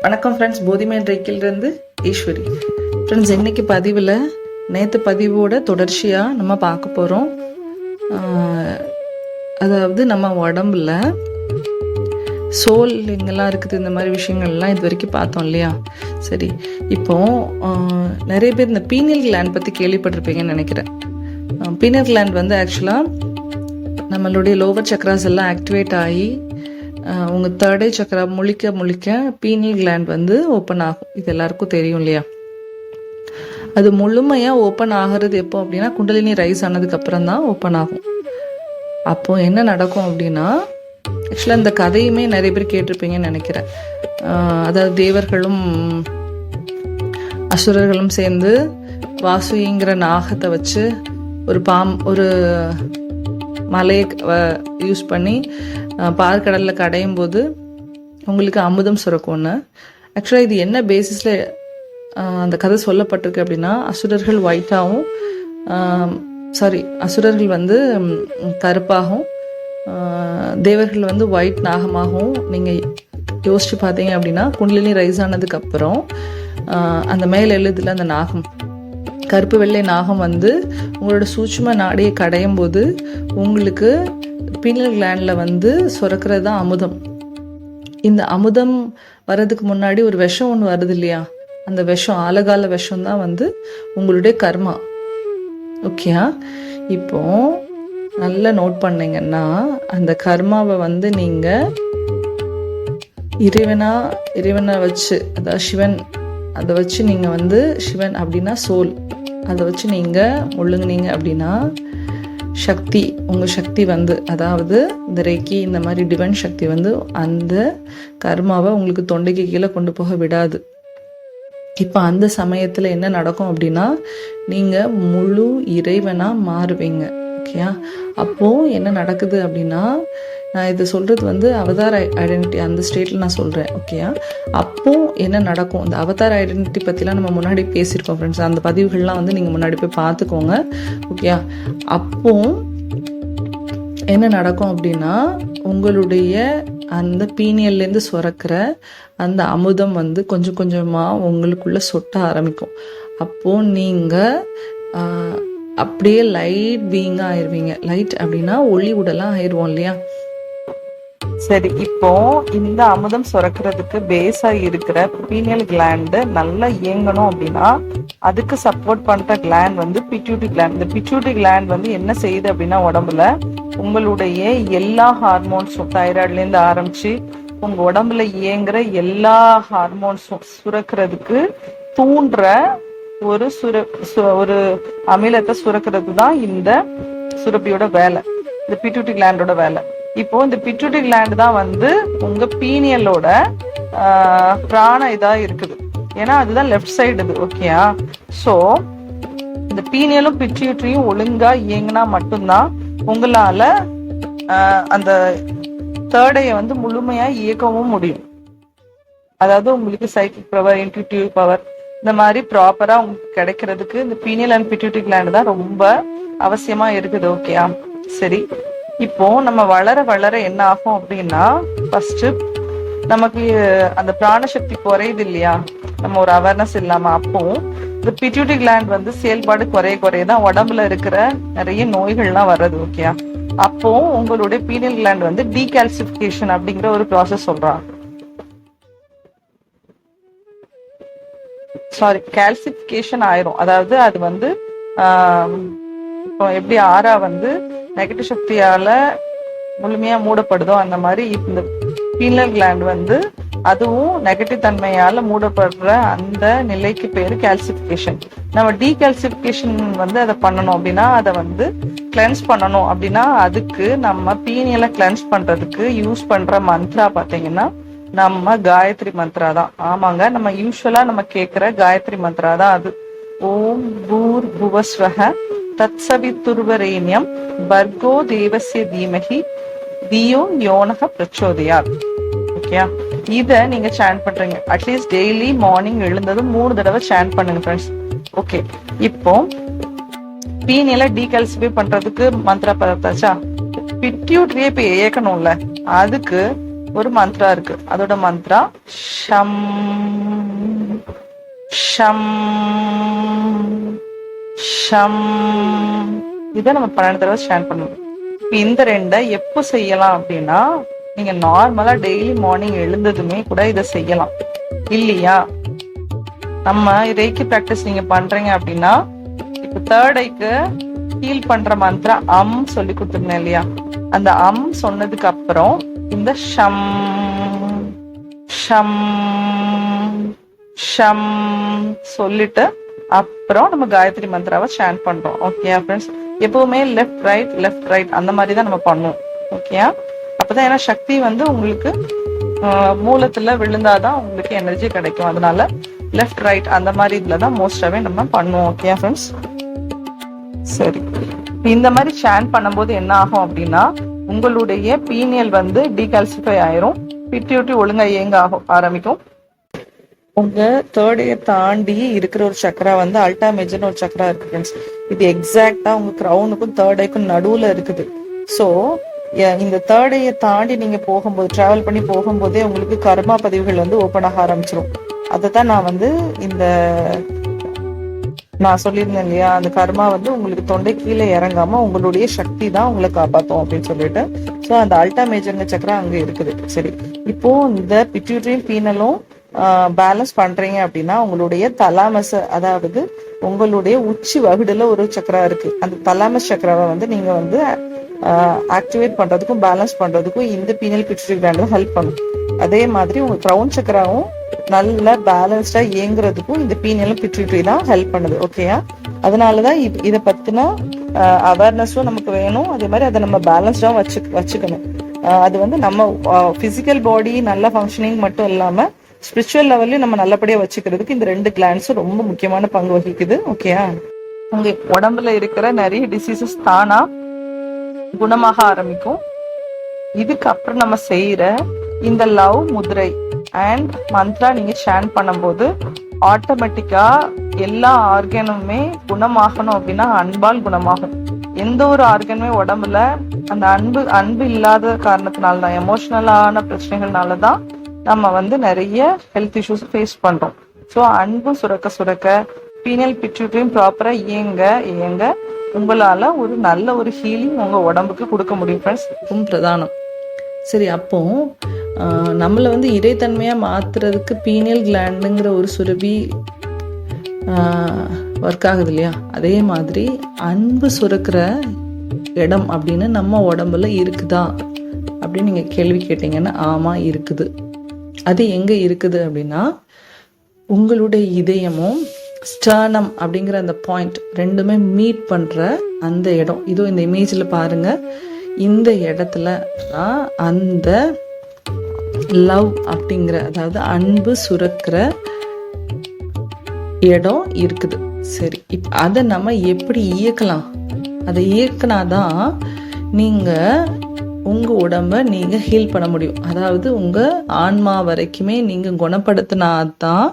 வணக்கம் friends, போதிமேன் ரேக்கிலிருந்து Eswari. Friends, இன்னைக்கு பதிவில் நேற்று பதிவோட தொடர்ச்சியாக நம்ம பார்க்க போகிறோம். அதாவது நம்ம உடம்புல சோல் எங்கெல்லாம் இருக்குது, இந்த மாதிரி விஷயங்கள்லாம் இது வரைக்கும் பார்த்தோம் இல்லையா? சரி, இப்போ நிறைய பேர் இந்த பீனியல் கிளாண்ட் பற்றி கேள்விப்பட்டிருப்பீங்கன்னு நினைக்கிறேன். பீனியல் கிளாண்ட் வந்து ஆக்சுவலாக நம்மளுடைய லோவர் சக்ராஸ் எல்லாம் ஆக்டிவேட் ஆகி உங்கள் தேர்ட் ஐ சக்கரா முழிக்க பீனியல் கிளாண்ட் வந்து ஓப்பன் ஆகும். இது எல்லாருக்கும் தெரியும் இல்லையா? அது முழுமையாக ஓப்பன் ஆகிறது எப்போ அப்படின்னா குண்டலினி ரைஸ் ஆனதுக்கு அப்புறம் தான் ஓப்பன் ஆகும். அப்போ என்ன நடக்கும் அப்படின்னா, ஆக்சுவலாக இந்த கதையுமே நிறைய பேர் கேட்டிருப்பீங்கன்னு நினைக்கிறேன். அதாவது தேவர்களும் அசுரர்களும் சேர்ந்து வாசுங்கிற நாகத்தை வச்சு ஒரு மலையை யூஸ் பண்ணி பார்க்கடலில் கடையும் போது உங்களுக்கு அமுதம் சுரக்கும்னு. ஆக்சுவலாக இது என்ன பேசிஸில் அந்த கதை சொல்லப்பட்டிருக்கு அப்படின்னா, அசுரர்கள் வந்து கருப்பாகவும் தேவர்கள் வந்து ஒயிட் நாகமாகவும் நீங்கள் யோசிச்சு பார்த்தீங்க அப்படின்னா, குண்டலினி ரைஸ் ஆனதுக்கப்புறம் அந்த மேல் எழுதுல அந்த நாகம், கருப்பு வெள்ளை நாகம் வந்து உங்களோட சூட்சும நாடியை கடையும் போது உங்களுக்கு பீனியல் கிளாண்டில் வந்து சுரக்கிறது தான் அமுதம். இந்த அமுதம் வர்றதுக்கு முன்னாடி ஒரு விஷம் ஒன்று வருது இல்லையா? அந்த விஷம், ஆலகால விஷம் தான் வந்து உங்களுடைய கர்மா. ஓகேயா? இப்போ நல்லா நோட் பண்ணீங்கன்னா, அந்த கர்மாவை வந்து நீங்கள் இறைவனை வச்சு, அதாவது சிவன், அதை வச்சு நீங்கள் வந்து சிவன் அப்படின்னா சோல், அதை வச்சு நீங்கள் ஒழுங்குனீங்க அப்படின்னா சக்தி, உங்கள் சக்தி வந்து, அதாவது இந்த ரேக்கி இந்த மாதிரி டிவைன் சக்தி வந்து அந்த கர்மாவை உங்களுக்கு தொண்டைக்கு கீழே கொண்டு போக விடாது. இப்போ அந்த சமயத்தில் என்ன நடக்கும் அப்படின்னா, நீங்கள் முழு இறைவனாக மாறுவீங்க. ஓகேயா? அப்போது என்ன நடக்குது அப்படின்னா, நான் இதை சொல்கிறது வந்து அவதார் ஐடென்டிட்டி அந்த ஸ்டேட்டில் நான் சொல்கிறேன். ஓகேயா? அப்போது என்ன நடக்கும், இந்த அவதார் ஐடென்டிட்டி பற்றிலாம் நம்ம முன்னாடி பேசியிருக்கோம் ஃப்ரெண்ட்ஸ். அந்த பதிவுகள்லாம் வந்து நீங்கள் முன்னாடி போய் பார்த்துக்கோங்க. ஓகேயா? அப்போ என்ன நடக்கும் அப்படின்னா, உங்களுடைய அந்த பீனியல்லேருந்து சுரக்கிற அந்த அமுதம் வந்து கொஞ்சம் கொஞ்சமாக உங்களுக்குள்ளே சொட்ட ஆரம்பிக்கும். அப்போது நீங்கள் அப்படியே லைட் பீயிங்காக ஆயிடுவீங்க. லைட் அப்படின்னா ஒளி உடலாம் ஆயிடுவோம் இல்லையா? சரி, இப்போ இந்த அமுதம் சுரக்கிறதுக்கு பேஸா இருக்கிற பீனியல் கிளாண்ட் நல்லா இயங்கணும் அப்படின்னா அதுக்கு சப்போர்ட் பண்ற கிளாண்ட் வந்து பிட்யூட்டரி கிளாண்ட். இந்த பிட்யூட்டரி கிளாண்ட் வந்து என்ன செய்யுது அப்படின்னா, உடம்புல உங்களுடைய எல்லா ஹார்மோன்ஸும், தைராய்டுல இருந்து ஆரம்பிச்சு உங்க உடம்புல இயங்குற எல்லா ஹார்மோன்ஸும் சுரக்கிறதுக்கு தூண்டுற ஒரு அமிலத்தை சுரக்கிறது தான் இந்த சுரப்பியோட வேலை, இந்த பிட்யூட்டரி கிளாண்டோட வேலை. இப்போ இந்த பிட்யூட்டரி கிளாண்ட் தான் வந்து உங்க பீனியலோட பிராண இதா இருக்குது. ஏன்னா அதுதான் லெஃப்ட் சைடு இது. ஓகேயா? ஸோ இந்த பீனியலும் பிட்யூட்டரியும் ஒழுங்கா இயங்கினா மட்டும்தான் உங்களால அந்த தேர்ட் ஐயை வந்து முழுமையா இயக்கவும் முடியும். அதாவது உங்களுக்கு சைக்கிக் பவர், இன்ட்யூட்டிவ் பவர் இந்த மாதிரி ப்ராப்பரா உங்களுக்கு கிடைக்கிறதுக்கு இந்த பீனியல் அண்ட் பிட்யூட்டரி கிளாண்ட் தான் ரொம்ப அவசியமா இருக்குது. ஓகேயா? சரி, இப்போ நம்ம வளர என்ன ஆகும் அப்படின்னா, ஃபர்ஸ்ட் நமக்கு அந்த பிராணசக்தி குறையுது இல்லையா, நம்ம ஒரு அவேர்னஸ் இல்லாம. அப்போ இந்த பிட்யூட்டரி கிளாண்ட் வந்து செயல்பாடு குறையதான் உடம்புல இருக்கிற நிறைய நோய்கள்லாம் வர்றது. ஓகேயா? அப்போ உங்களுடைய பீனியல் கிளாண்ட் வந்து டீகால்சிபிகேஷன் அப்படிங்கிற ஒரு ப்ராசஸ் சொல்றாங்க. கால்சிபிகேஷன் ஆயிரும். அதாவது அது வந்து இப்போ எப்படி ஆறா வந்து நெகட்டிவ் சக்தியால முழுமையா மூடப்படுதோ அந்த மாதிரி இந்த பீனியல் கிளாண்ட் வந்து அதுவும் நெகட்டிவ் தன்மையால மூடப்படுற அந்த நிலைக்கு பேரு கால்சிபிகேஷன். நம்ம டீகால்சிபிகேஷன் வந்து அதை பண்ணணும் அப்படின்னா, அதை வந்து கிளென்ஸ் பண்ணணும் அப்படின்னா, அதுக்கு நம்ம பீனியலை கிளென்ஸ் பண்றதுக்கு யூஸ் பண்ற மந்த்ரா பாத்தீங்கன்னா நம்ம காயத்ரி மந்த்ரா தான். ஆமாங்க, நம்ம யூஸ்வலா நம்ம கேட்கிற காயத்ரி மந்த்ரா தான் அது. ஓம் பூர் புவஸ்வஹ தத்சவித்துர்வரேண்யம் பர்கோ தேவஸ்ய தீமஹி தியோ யோனக பிரச்சோதயாத். ஓகேயா? இத நீங்க சாண்ட் பண்றீங்க. அட்லீஸ்ட் டெய்லி மார்னிங் எழுந்ததும் 3 தடவை சாண்ட் பண்ணுங்க ஃப்ரெண்ட்ஸ். ஓகே, இப்போ பீனியலை டீகால்சிஃபை பண்றதுக்கு மந்த்ரா பார்த்தாச்சா? பிட்யூட்டரியே இப்ப இயக்கணும்ல, அதுக்கு ஒரு மந்த்ரா இருக்கு. அதோட மந்த்ரா ஷம் ஷம் ஷம். இதை நம்ம 12 தடவை ஸ்டாண்ட் பண்ணணும். இப்போ இந்த 2 எப்போ செய்யலாம் அப்படின்னா, நீங்க நார்மலா டெய்லி மார்னிங் எழுந்ததுமே கூட இதை செய்யலாம் இல்லையா. நம்ம ரேக்கி ப்ராக்டிஸ் நீங்க பண்றீங்க அப்படின்னா, இப்போ தேர்ட் ஐக்கு ஹீல் பண்ற மந்த்ரா சொல்லி கொடுத்துருந்தேன் இல்லையா, அந்த சொன்னதுக்கு அப்புறம் இந்த ஷம் ஷம் ஷம் சொல்லிட்டு அப்புறம் நம்ம காயத்ரி மந்திராவை ஸ்டாண்ட் பண்றோம். ஓகேயா ஃப்ரெண்ட்ஸ்? எப்பவுமே லெஃப்ட் ரைட் அந்த மாதிரி தான் நம்ம பண்ணுவோம். ஓகேயா? அப்பதான் ஏன்னா சக்தி வந்து உங்களுக்கு மூலத்துல விழுந்தாதான் உங்களுக்கு எனர்ஜி கிடைக்கும். அதனால லெஃப்ட் ரைட் அந்த மாதிரி இதுலதான் மோஸ்டாவே நம்ம பண்ணுவோம். ஓகேயா ஃப்ரெண்ட்ஸ்? சரி, இந்த மாதிரி ஸ்டாண்ட் பண்ணும்போது என்ன ஆகும் அப்படின்னா, உங்களுடைய பீனியல் வந்து டீகால்சிஃபை ஆயிரும், பிட்யூட்டி ஒழுங்கா இயங்க ஆரம்பிக்கும். உங்க தேர்ட் ஐயை தாண்டி இருக்கிற ஒரு சக்கரா வந்து அல்டா மேஜர்னு ஒரு சக்கரா இருக்கு ஃப்ரெண்ட்ஸ். இது எக்ஸாக்டா உங்க கிரவுனுக்கும் தேர்ட் ஐக்கும் நடுவுல இருக்குது. ஸோ இந்த தேர்ட் ஐயை தாண்டி நீங்க போகும்போது, டிராவல் பண்ணி போகும்போதே உங்களுக்கு கர்மா பதிவுகள் வந்து ஓப்பன் ஆக ஆரம்பிச்சிடும். அதை தான் நான் வந்து நான் சொல்லியிருந்தேன் இல்லையா, அந்த கர்மா வந்து உங்களுக்கு தொண்டை கீழே இறங்காம உங்களுடைய சக்தி தான் உங்களை காப்பாற்றும் அப்படின்னு சொல்லிட்டு. ஸோ அந்த அல்டா மேஜர்ங்க சக்கரா அங்க இருக்குது. சரி, இப்போ இந்த பிட்யூட்டரியும் பீனலும் பேலன்ஸ் பண்றீங்க அப்படின்னா, உங்களுடைய தலாமஸ், அதாவது உங்களுடைய உச்சி வகுடுல ஒரு சக்கரா இருக்கு. அந்த தலாமஸ் சக்கராவை வந்து நீங்க வந்து ஆக்டிவேட் பண்றதுக்கும் பேலன்ஸ் பண்றதுக்கும் இந்த பீனல் பிட்யூட்டரி கிளாண்ட் ஹெல்ப் பண்ணும். அதே மாதிரி உங்க கிரவுன் சக்கராவும் நல்ல பேலன்ஸ்டா இயங்குறதுக்கும் இந்த பீனியலும் பிட்யூட்டரி தான் ஹெல்ப் பண்ணுது. ஓகேயா? அதனாலதான் இதை பத்தின அவேர்னஸும் நமக்கு வேணும். அதே மாதிரி அதை நம்ம பேலன்ஸ்டா வச்சுக்கணும். அது வந்து நம்ம பிசிக்கல் பாடி நல்ல ஃபங்க்ஷனிங் மட்டும் இல்லாம ஸ்பிரிச்சுவல் லெவல்லையும் நம்ம நல்லபடியா வச்சுக்கிறதுக்கு இந்த 2 கிளாண்ட்ஸும் ரொம்ப முக்கியமான பங்கு வகிக்குது. ஓகேயா? உங்க உடம்புல இருக்கிற நிறைய டிசீசஸ் தானா குணமாக ஆரம்பிக்கும். இதுக்கப்புறம் நம்ம செய்யற இந்த லவ் முதிரை அண்ட் மந்த்ரா நீங்க ஸ்டாண்ட் பண்ணும்போது ஆட்டோமேட்டிக்கா எல்லா ஆர்கனுமே குணமாகணும் அப்படின்னா அன்பால் குணமாகும். எந்த ஒரு ஆர்கனுமே உடம்புல அந்த அன்பு இல்லாத காரணத்தினால தான், எமோஷனலான பிரச்சனைகள்னாலதான் நம்ம வந்து நிறைய ஹெல்த் இஷ்யூஸ் ஃபேஸ் பண்றோம். ஸோ அன்பும் சுரக்க பீனியல் பிட்யூட்டரியும் ப்ராப்பரா இயங்க உங்களால ஒரு நல்ல ஒரு ஹீலிங் உங்க உடம்புக்கு கொடுக்க முடியும் ஃப்ரெண்ட்ஸ். பிரதானம். சரி, அப்போ நம்மளை வந்து இறைத்தன்மையாக மாற்றுறதுக்கு பீனியல் கிளாண்டுங்கிற ஒரு சுரபி ஒர்க் ஆகுது இல்லையா, அதே மாதிரி அன்பு சுரக்கிற இடம் அப்படின்னு நம்ம உடம்புல இருக்குதா அப்படின்னு நீங்கள் கேள்வி கேட்டீங்கன்னா, ஆமாம் இருக்குது. அது எங்கே இருக்குது அப்படின்னா, உங்களுடைய இதயமும் ஸ்டர்னம் அப்படிங்கிற அந்த பாயிண்ட் ரெண்டுமே மீட் பண்ணுற அந்த இடம். இதோ இந்த இமேஜில் பாருங்கள். இந்த இடத்துல தான் அந்த லவ் அப்படிங்கிற, அதாவது அன்பு சுரக்கிற இடம் இருக்குது. சரி, இப்போ அதை நம்ம எப்படி இயக்கலாம்? அதை இயக்கினாதான் நீங்கள் உங்கள் உடம்பை நீங்கள் ஹீல் பண்ண முடியும். அதாவது உங்கள் ஆன்மா வரைக்குமே நீங்கள் குணப்படுத்தினாதான்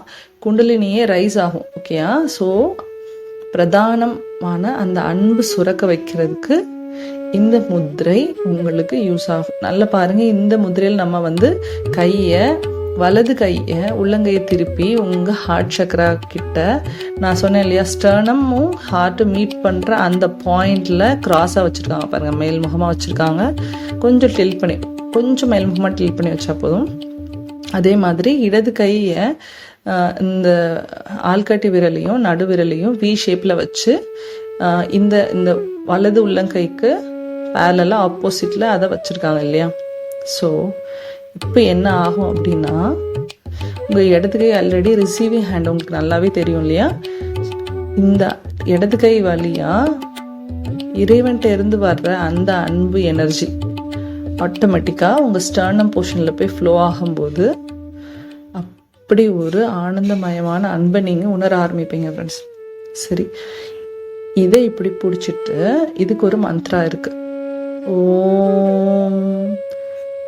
குண்டலினியே ரைஸ் ஆகும். ஓகேயா? ஸோ பிரதானமான அந்த அன்பு சுரக்க வைக்கிறதுக்கு இந்த முத்திரை உங்களுக்கு யூஸ் ஆகும். நல்லா பாருங்க, இந்த முத்திரையில் நம்ம வந்து வலது கையை உள்ளங்கையை திருப்பி உங்கள் ஹார்ட் சக்கரா கிட்ட, நான் சொன்னேன் இல்லையா, ஸ்டர்னமும் ஹார்ட்டு மீட் பண்ணுற அந்த பாயிண்டில் கிராஸாக வச்சுருக்காங்க பாருங்கள், மேல்முகமாக வச்சுருக்காங்க. கொஞ்சம் மேல்முகமாக டில்ட் பண்ணி வச்சா போதும். அதே மாதிரி இடது கையை இந்த ஆள்காட்டி விரலையும் நடு விரலையும் வி ஷேப்பில் வச்சு இந்த வலது உள்ளங்கைக்கு பேரலாக ஆப்போசிட்டில் அதை வச்சுருக்காங்க இல்லையா. ஸோ இப்போ என்ன ஆகும் அப்படின்னா, உங்கள் இடது கை ஆல்ரெடி ரிசீவிங் ஹேண்ட் உங்களுக்கு நல்லாவே தெரியும் இல்லையா. இந்த இடது கை வழியாக இறைவன்கிட்ட இருந்து வர்ற அந்த அன்பு எனர்ஜி ஆட்டோமேட்டிக்காக உங்கள் ஸ்டர்னம் போர்ஷனில் போய் ஃப்ளோ ஆகும்போது அப்படி ஒரு ஆனந்தமயமான அன்பை நீங்கள் உணர ஆரம்பிப்பீங்க ஃப்ரெண்ட்ஸ். சரி, இதை இப்படி பிடிச்சிட்டு இதுக்கு ஒரு மந்த்ரா இருக்கு. ஓம்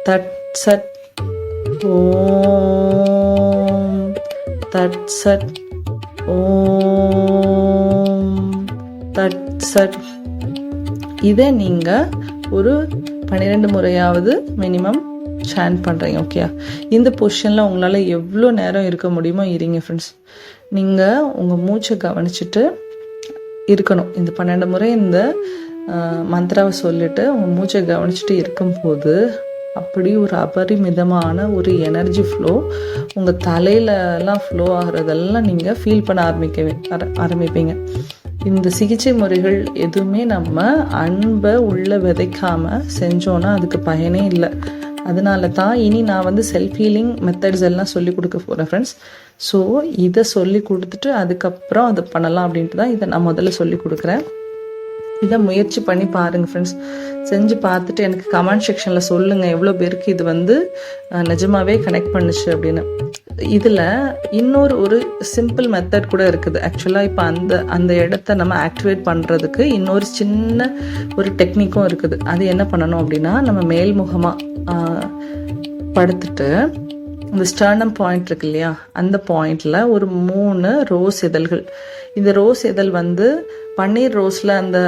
தட் சட், ஓம் தட் சட், ஓம் தட் சட். இதை நீங்கள் ஒரு 12 முறையாவது மினிமம் சாண்ட் பண்ணுறீங்க. ஓகே, இந்த பொசிஷனில் உங்களால் எவ்வளோ நேரம் இருக்க முடியுமோ இருங்க ஃப்ரெண்ட்ஸ். நீங்கள் உங்கள் மூச்சை கவனிச்சுட்டு இருக்கணும். இந்த 12 முறை இந்த மந்திராவை சொல்லிட்டு உங்கள் மூச்சை கவனிச்சுட்டு இருக்கும்போது அப்படி ஒரு அபரிமிதமான ஒரு எனர்ஜி ஃப்ளோ உங்கள் தலையிலலாம் ஃப்ளோ ஆகிறதெல்லாம் நீங்கள் ஃபீல் பண்ண ஆரம்பிப்பீங்க. இந்த சிகிச்சை முறைகள் எதுவுமே நம்ம அன்பை உள்ள விதைக்காமல் செஞ்சோன்னா அதுக்கு பயனே இல்லை. அதனால தான் இனி நான் செல்ஃப் ஹீலிங் மெத்தட்ஸ் எல்லாம் சொல்லி கொடுக்க போகிறேன் ஃப்ரெண்ட்ஸ். ஸோ இதை சொல்லி கொடுத்துட்டு அதுக்கப்புறம் அதை பண்ணலாம் அப்படின்ட்டு தான் இதை நான் முதல்ல சொல்லி கொடுக்குறேன். இதை முயற்சி பண்ணி பாருங்கள் ஃப்ரெண்ட்ஸ். செஞ்சு பார்த்துட்டு எனக்கு கமெண்ட் செக்ஷனில் சொல்லுங்கள் எவ்வளோ பேருக்கு இது நிஜமாகவே கனெக்ட் பண்ணுச்சு அப்படின்னு. இதில் இன்னொரு சிம்பிள் மெத்தட் கூட இருக்குது. ஆக்சுவலாக இப்போ அந்த இடத்த நம்ம ஆக்டிவேட் பண்ணுறதுக்கு இன்னொரு சின்ன ஒரு டெக்னிக்கும் இருக்குது. அது என்ன பண்ணணும் அப்படின்னா, நம்ம மேல்முகமாக படுத்துட்டு இந்த ஸ்டர்னம் பாயிண்ட் இருக்கு இல்லையா, அந்த பாயிண்டில் ஒரு 3 ரோஸ் இதழ்கள். இந்த ரோஸ் இதழ் பன்னீர் ரோஸில் அந்த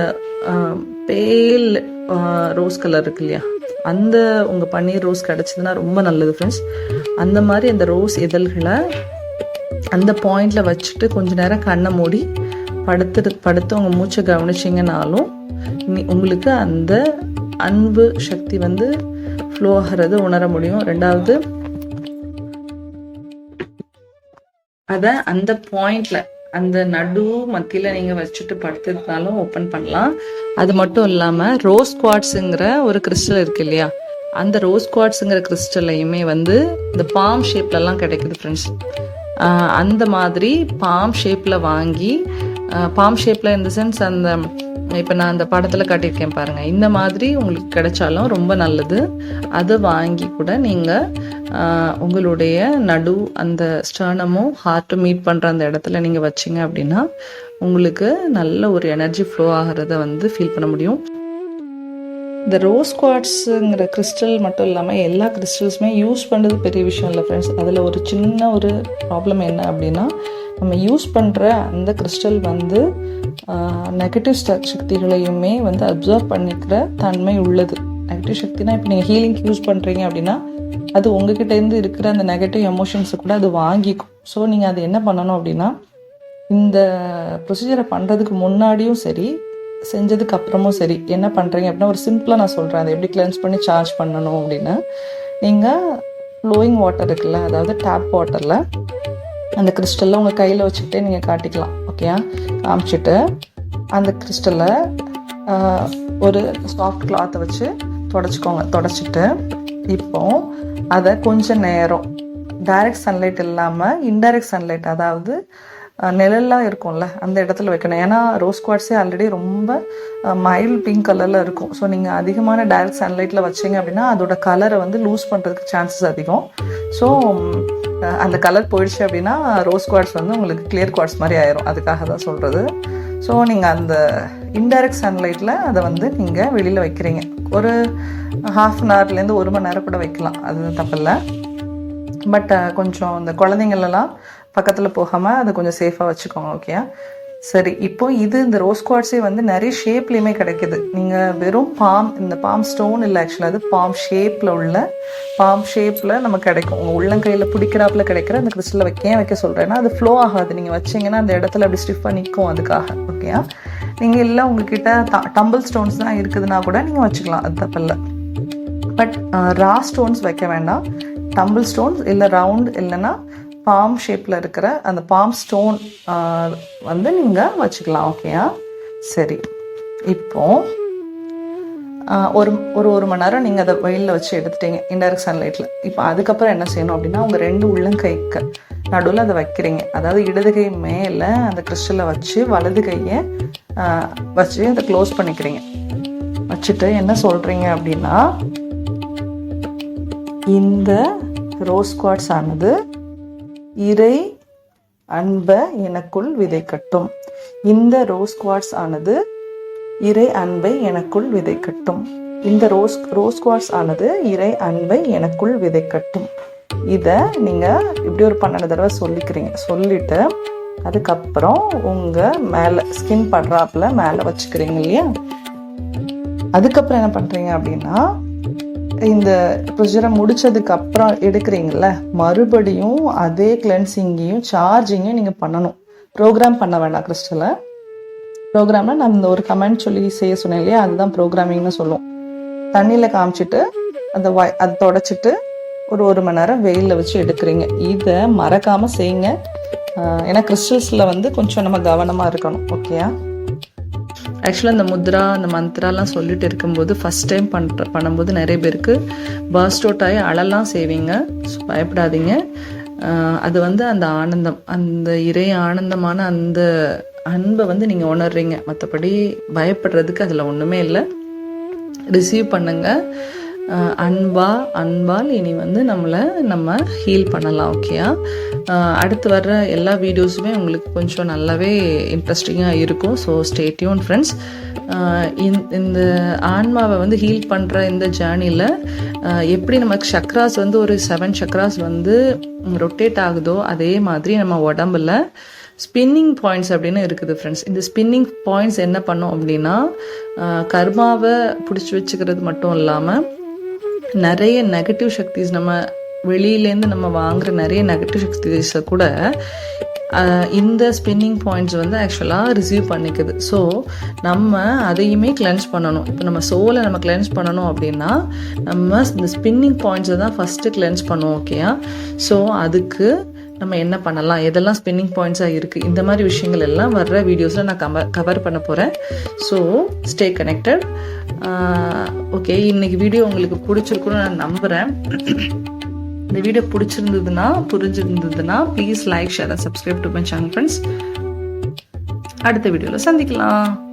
பேல் ரோஸ் கலர் இருக்கு இல்லையா, அந்த உங்கள் பன்னீர் ரோஸ் கிடச்சிதுன்னா ரொம்ப நல்லது ஃப்ரெண்ட்ஸ். அந்த மாதிரி அந்த இதழ்களை அந்த பாயிண்டில் வச்சுட்டு கொஞ்ச நேரம் கண்ணை மூடி படுத்து உங்கள் மூச்சை கவனிச்சிங்கனாலும் உங்களுக்கு அந்த அன்பு சக்தி ஃப்ளோ ஆகிறது உணர முடியும். 2வது, அதை அந்த பாயிண்டில் அந்த நடு மத்தியில் நீங்கள் வச்சுட்டு படுத்துருந்தாலும் ஓப்பன் பண்ணலாம். அது மட்டும் இல்லாமல் ரோஸ் குவார்ட்ஸுங்கிற ஒரு கிறிஸ்டல் இருக்கு இல்லையா, அந்த ரோஸ் குவார்ட்ஸுங்கிற கிறிஸ்டல்லையுமே இந்த பாம் ஷேப்லலாம் கிடைக்குது ஃப்ரெண்ட்ஸ். அந்த மாதிரி பாம் ஷேப்பில் வாங்கி, பாம் ஷேப்பில் இந்த சென்ஸ் அந்த இப்போ நான் அந்த படத்தில் காட்டியிருக்கேன் பாருங்கள், இந்த மாதிரி உங்களுக்கு கிடைச்சாலும் ரொம்ப நல்லது. அதை வாங்கி கூட நீங்கள் உங்களுடைய நடு அந்த ஸ்டர்னமும் ஹார்ட்டும் மீட் பண்ணுற அந்த இடத்துல நீங்கள் வச்சிங்க அப்படின்னா உங்களுக்கு நல்ல ஒரு எனர்ஜி ஃப்ளோ ஆகிறத ஃபீல் பண்ண முடியும். இந்த ரோஸ் குவார்ட்ஸுங்கிற கிறிஸ்டல் மட்டும் இல்லாமல் எல்லா கிறிஸ்டல்ஸுமே யூஸ் பண்ணுறது பெரிய விஷயம் இல்லை ஃப்ரெண்ட்ஸ். அதில் ஒரு சின்ன ஒரு ப்ராப்ளம் என்ன அப்படின்னா, நம்ம யூஸ் பண்ணுற அந்த கிறிஸ்டல் நெகட்டிவ் சக்திகளையுமே அப்சர்வ் பண்ணிக்கிற தன்மை உள்ளது. நெகட்டிவ் சக்தினா இப்போ நீங்கள் ஹீலிங் யூஸ் பண்ணுறீங்க அப்படின்னா அது உங்ககிட்டேருந்து இருக்கிற அந்த நெகட்டிவ் எமோஷன்ஸை கூட அது வாங்கிக்கும். ஸோ நீங்கள் அது என்ன பண்ணணும் அப்படின்னா, இந்த ப்ரொசீஜரை பண்ணுறதுக்கு முன்னாடியும் சரி செஞ்சதுக்கு அப்புறமும் சரி என்ன பண்ணுறீங்க அப்படின்னா, ஒரு சிம்பிளாக நான் சொல்கிறேன் அதை எப்படி கிளென்ஸ் பண்ணி சார்ஜ் பண்ணணும் அப்படின்னு. நீங்கள் ஃப்ளோயிங் வாட்டர் இருக்குல்ல, அதாவது டேப் வாட்டரில் அந்த கிறிஸ்டலில் உங்கள் கையில் வச்சுக்கிட்டே நீங்கள் காட்டிக்கலாம். ஓகேயா, காமிச்சிட்டு அந்த கிறிஸ்டலை ஒரு சாஃப்ட் கிளாத்தை வச்சு தொடச்சிக்கோங்க. தொடச்சிட்டு இப்போ அதை கொஞ்சம் நேரம் டைரக்ட் சன்லைட் இல்லாமல் இன்டைரக்ட் சன்லைட், அதாவது நிழல்லாம் இருக்கும்ல அந்த இடத்துல வைக்கணும். ஏன்னா ரோஸ் குவார்ட்ஸே ஆல்ரெடி ரொம்ப மைல்ட் பிங்க் கலரில் இருக்கும். ஸோ நீங்கள் அதிகமான டைரக்ட் சன்லைட்டில் வச்சிங்க அப்படின்னா அதோட கலரை லூஸ் பண்ணுறதுக்கு சான்சஸ் அதிகம். ஸோ அந்த கலர் போயிடுச்சு அப்படின்னா ரோஸ் குவார்ட்ஸ் உங்களுக்கு கிளியர் குவார்ட்ஸ் மாதிரி ஆயிரும். அதுக்காக தான் சொல்கிறது. ஸோ நீங்கள் அந்த இன்டைரக்ட் சன்லைட்டில் அதை நீங்கள் வெளியில் வைக்கிறீங்க. ஒரு ½ அன் ஹவர்லேருந்து 1 மணி நேரம் கூட வைக்கலாம், அது தப்பில்லை. பட் கொஞ்சம் இந்த குழந்தைங்களெல்லாம் பக்கத்தில் போகாமல் அதை கொஞ்சம் சேஃபாக வச்சுக்கோங்க. ஓகே, சரி. இப்போ இந்த ரோஸ் குவார்ட்ஸே நிறைய ஷேப்லேயுமே கிடைக்கிது. நீங்கள் வெறும் இந்த பாம் ஸ்டோன் இல்லை, ஆக்சுவலாக அது பாம் ஷேப்பில் நமக்கு கிடைக்கும். உங்கள் உள்ளங்கையில் பிடிக்கிறாப்புல கிடைக்கிற அந்த கிறிஸ்டலில் வைக்க சொல்கிறேன்னா அது ஃப்ளோ ஆகாது. நீங்கள் வச்சிங்கன்னா அந்த இடத்துல அப்படி ஸ்டிஃபாக நிற்கும். அதுக்காக ஓகே, நீங்கள் இல்லை உங்ககிட்ட டம்பிள் ஸ்டோன்ஸ் தான் இருக்குதுன்னா கூட நீங்கள் வச்சுக்கலாம், அது தப்பில்லை. பட் ரா ஸ்டோன்ஸ் வைக்க வேண்டாம். டம்பிள் ஸ்டோன்ஸ் இல்லை ரவுண்ட் இல்லைன்னா பாம் ஷேப்பில் இருக்கிற அந்த பாம் ஸ்டோன் நீங்கள் வச்சுக்கலாம். ஓகேயா, சரி. இப்போ ஒரு மணி நேரம் நீங்கள் அதை வெயிலில் வச்சு எடுத்துட்டீங்க இன்டைரக்ட் சன்லைட்டில். இப்போ அதுக்கப்புறம் என்ன செய்யணும் அப்படின்னா, உங்கள் 2 உள்ளங்கைக்கு நடுவில் அதை வைக்கிறீங்க. அதாவது இடது கை மேலே அந்த கிறிஸ்டலை வச்சு வலது கையை வச்சு அதை க்ளோஸ் பண்ணிக்கிறீங்க. வச்சுட்டு என்ன சொல்கிறீங்க அப்படின்னா, இந்த ரோஸ் குவார்ட்ஸ் ஆனது இறை அன்பை எனக்குள் விதைக்கட்டும். இந்த ரோஸ் குவார்ட்ஸ் ஆனது இறை அன்பை எனக்குள் விதைக்கட்டும். இந்த ரோஸ் குவார்ட்ஸ் ஆனது இறை அன்பை எனக்குள் விதைக்கட்டும். இதை நீங்கள் இப்படி ஒரு 12 தடவை சொல்லிட்டு அதுக்கப்புறம் உங்கள் மேலே ஸ்கின் படுறாப்புல மேலே வச்சுக்கிறீங்க இல்லையா. அதுக்கப்புறம் என்ன பண்ணுறீங்க அப்படின்னா, இந்த ப்ரொசீஜரை முடிச்சதுக்கு அப்புறம் எடுக்கிறீங்கல்ல, மறுபடியும் அதே கிளென்சிங்கையும் சார்ஜிங்கையும் நீங்கள் பண்ணணும். ப்ரோக்ராம் பண்ண வேண்டாம் கிறிஸ்டலை. ப்ரோக்ராம்னா நான் இந்த ஒரு கமெண்ட் சொல்லி செய்ய சொன்னேன் இல்லையா, அதுதான் ப்ரோக்ராமிங்னு சொல்லுவோம். தண்ணியில் காமிச்சிட்டு அதை தொடச்சிட்டு ஒரு மணி நேரம் வெயிலில் வச்சு எடுக்கிறீங்க. இதை மறக்காமல் செய்யுங்க. ஏன்னா கிறிஸ்டல்ஸில் வந்து கொஞ்சம் நம்ம கவனமாக இருக்கணும். ஓகேயா? ஆக்சுவலாக இந்த முத்ரா இந்த மந்த்ராலாம் சொல்லிட்டு இருக்கும்போது ஃபஸ்ட் டைம் பண்ணும்போது நிறைய பேருக்கு பர்ஸ்ட் அவுட் ஆகி அழலாம் செய்வீங்க. ஸோ பயப்படாதீங்க. அது வந்து அந்த ஆனந்தம், அந்த இறை ஆனந்தமான அந்த அன்பை வந்து நீங்கள் உணர்றீங்க. மற்றபடி பயப்படுறதுக்கு அதில் ஒன்றுமே இல்லை. ரிசீவ் பண்ணுங்க. அன்பால் இனி வந்து நம்ம ஹீல் பண்ணலாம். ஓகேயா? அடுத்து வர்ற எல்லா வீடியோஸுமே உங்களுக்கு கொஞ்சம் நல்லாவே இன்ட்ரெஸ்டிங்காக இருக்கும். So stay tune friends. இந்த ஆன்மாவை வந்து ஹீல் பண்ணுற இந்த ஜேர்னியில் எப்படி நமக்கு சக்ராஸ் வந்து ஒரு 7 சக்ராஸ் வந்து ரொட்டேட் ஆகுதோ அதே மாதிரி நம்ம உடம்புல ஸ்பின்னிங் பாயிண்ட்ஸ் அப்படின்னு இருக்குது ஃப்ரெண்ட்ஸ். இந்த ஸ்பின்னிங் பாயிண்ட்ஸ் என்ன பண்ணோம் அப்படின்னா கர்மாவை பிடிச்சி வச்சுக்கிறது மட்டும் இல்லாமல் நிறைய நெகட்டிவ் சக்திஸ், நம்ம வெளியிலேருந்து நம்ம வாங்குகிற நிறைய நெகட்டிவ் சக்திஸை கூட இந்த ஸ்பின்னிங் பாயிண்ட்ஸ் வந்து ஆக்சுவலாக ரிசீவ் பண்ணிக்குது. ஸோ நம்ம அதையுமே கிளென்ஸ் பண்ணணும். இப்போ நம்ம சோலை நம்ம கிளென்ஸ் பண்ணணும் அப்படின்னா நம்ம இந்த ஸ்பின்னிங் பாயிண்ட்ஸை தான் ஃபஸ்ட்டு கிளென்ஸ் பண்ணுவோம். ஓகேயா? ஸோ அதுக்கு நம்ம என்ன பண்ணலாம், எதெல்லாம் ஸ்பின்னிங் பாயிண்ட்ஸாக இருக்குது, இந்த மாதிரி விஷயங்கள் எல்லாம் வர்ற வீடியோஸில் நான் கவர் பண்ண போகிறேன். So stay connected. ஓகே, இன்னைக்கு வீடியோ உங்களுக்கு பிடிச்சிருக்குன்னு நான் நம்புகிறேன். இந்த வீடியோ புரிஞ்சிருந்ததுன்னா please like, share and subscribe to my channel friends. அடுத்த வீடியோவில் சந்திக்கலாம்.